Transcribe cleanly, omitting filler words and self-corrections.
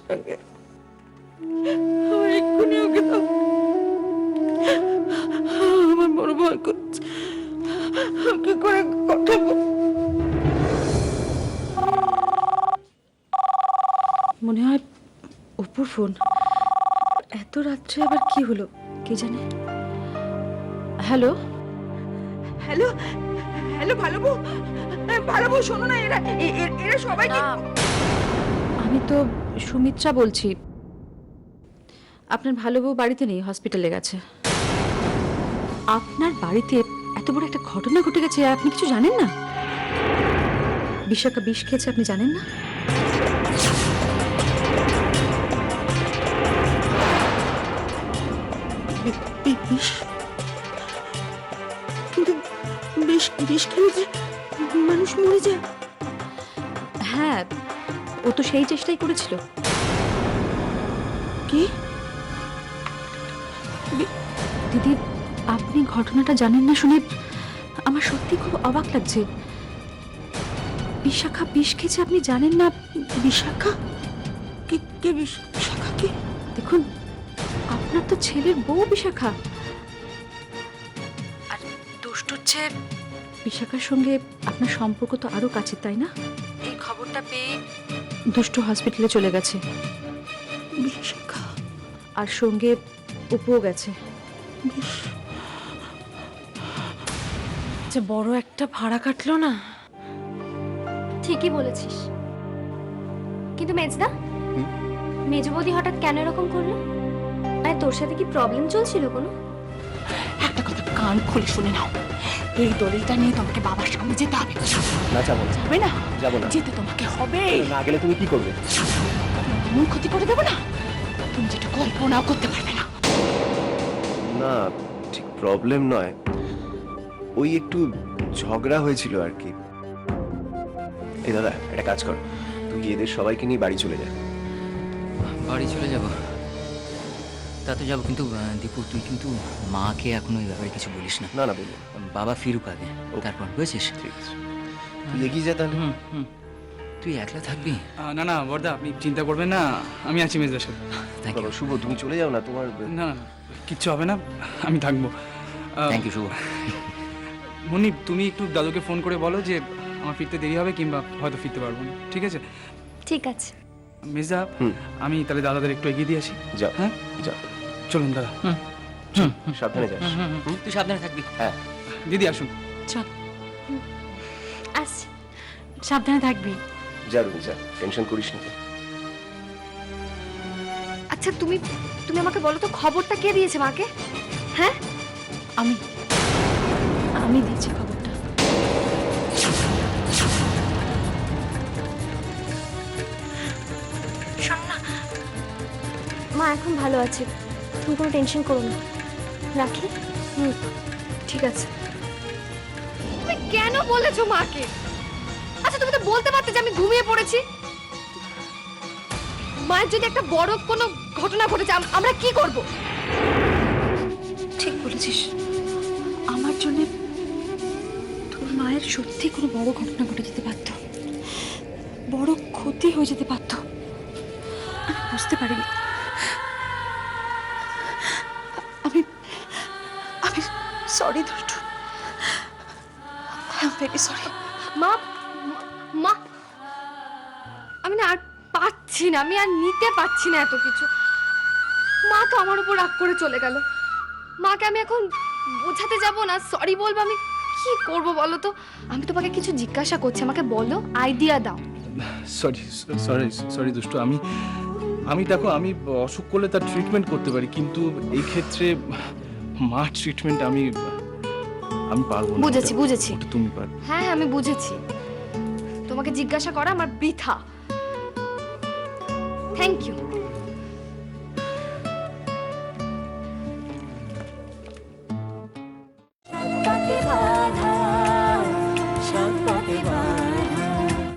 সঙ্গে। আমার এক্ষুনি ওকে দাও। আমার বড় ভয় করছে, কি করে কথা মনে হয় অপুর ফোন। এত রাত্রে আবার কি হলো কে জানে। হ্যালো হ্যালো হ্যালো, ভালো বউ, ভালো বউ, শোনো না, এরা এরা সবাই কি? আমি তো সুমিত্রা বলছি। আপনার ভালো বউ বাড়িতে নেই, হসপিটালে গেছে। আপনার বাড়িতে এত বড় একটা ঘটনা ঘটে গেছে আর আপনি কিছু জানেন না? বিশাখা বিষ খেয়েছে, আপনি জানেন না? বিষ? কিন্তু বিষ বিষ খেলে যে মানুষ মরে যায়। হ্যাঁ, ও তো সেই চেষ্টাই করেছিল। কি দিদি, আপনি ঘটনাটা জানেন না শুনে আমার সত্যি খুব অবাক লাগছে। বিশাখা বিষ খেয়েছে, আপনি জানেন না? বিশাখা কে? কে বিশাখা কে? দেখুন, আপনার তো ছেলের বউ বিশাখা। আর দুষ্ট হচ্ছে, বিশাখার সঙ্গে আপনার সম্পর্ক তো আরো কাছে, তাই না? এই খবরটা পেয়ে দুষ্ট হসপিটালে চলে গেছে বিশাখা, আর সঙ্গে উপও গেছে। যে বড় একটা ভাড়া কাটলো না। ঠিকই বলেছিস, কিন্তু মেজদা, মেজো বৌদি হঠাৎ কেন এরকম করলো? আর তোর সাথে কি প্রবলেম চলছিল কোনো? একটা কথা কান খুলে শুনে নাও, এই দলিলটা নিয়ে তোমাকে বাবার সামনে যেতে হবে। না যাবো না। যাবে না? যাবো না। যেতে তোমাকে হবে। না গেলে তুমি কি করবে? এমন ক্ষতি করে দেবো না, তুমি যেটা কল্পনাও করতে পারবে না। না, ঠিক প্রবলেম নয়, ওই একটু ঝগড়া হয়েছিল আর কি। এই দাদা, একটা কাজ কর, তুই এদের সবাইকে নিয়ে বাড়ি চলে যা। বাড়ি চলে যাব? তা তো যাবো, কিন্তু দীপু তুই কিন্তু মাকে এখনো এই ব্যাপারে কিছু বলিস না। না না, বলবো। বাবা ফিরুক আগে, তারপর বুঝেছিস? ঠিক আছে, তুই এগিয়ে যা তাহলে। তুই একলা থাকবি? না না বড়দা, আপনি চিন্তা করবেন না, আমি আছি মেজদার সাথে। Thank you. বাবা, শুভ, তুমি চলে যাও না, তোমার না না কিচ্ছু হবে না, আমি থাকবো। থ্যাংক ইউ শুভ। মনি, তুমি একটু দাদুকে ফোন করে বলো যে আমার ফিরতে দেরি হবে কিংবা হয়তো ফিরতে পারবো না, ঠিক আছে? ঠিক আছে। মেজদা, আমি তাহলে দাদাদের একটু এগিয়ে দিয়ে আসি। যাও। হ্যাঁ, যাও, চলুন দাদা। সাবধানে যাস। তুই সাবধানে থাকবি। হ্যাঁ, দিদি আসুন। চল, আসছি। সাবধানে থাকবি। যা রুবি যা, টেনশন করিস না। আচ্ছা, তুমি তুমি আমাকে বলো তো, খবরটা কে দিয়েছে মাকে? হ্যাঁ, আমি আমি দিয়েছি খবরটা। শোন না, মা এখন ভালো আছে, তুমি কোনো টেনশন করো না। রাখি? ঠিক আছে। তুমি কেন বলেছো মাকে? আচ্ছা, তুমি তো বলতে পারতে যে আমি ঘুমিয়ে পড়েছি। মায়ের যদি একটা বড় কোনো ঘটনা ঘটেছে, আমরা কি করব? ঠিক বলেছিস, আমার জন্য তোর মায়ের সত্যি কোনো বড় ঘটনা ঘটে যেতে পারত, বড় ক্ষতি হয়ে যেতে পারত। আমি বুঝতে পারিনি। আমি আমি সরি দুষ্টু, আই এম ভেরি সরি। মা, মা, আমি না আর পাচ্ছি না, আমি আর নিতে পারছি না এত কিছু। মা তো আমার উপর রাগ করে চলে গেল। মাকে আমি এখন বোঝাতে যাব না, সরি বলবো, আমি কি করব বলো তো? আমি তোমাকে কিছু জিজ্ঞাসা করছি, আমাকে বলো, আইডিয়া দাও। সরি সরি সরি দুষ্টু, আমি দেখো, আমি অসুখ করলে তার ট্রিটমেন্ট করতে পারি, কিন্তু এই ক্ষেত্রে মার ট্রিটমেন্ট আমি পারবো না। বুঝেছি, বুঝেছি। ওটা তুমি পারবে। হ্যাঁ হ্যাঁ, আমি বুঝেছি। তোমাকে জিজ্ঞাসা করা আমার বৃথা। Thank you.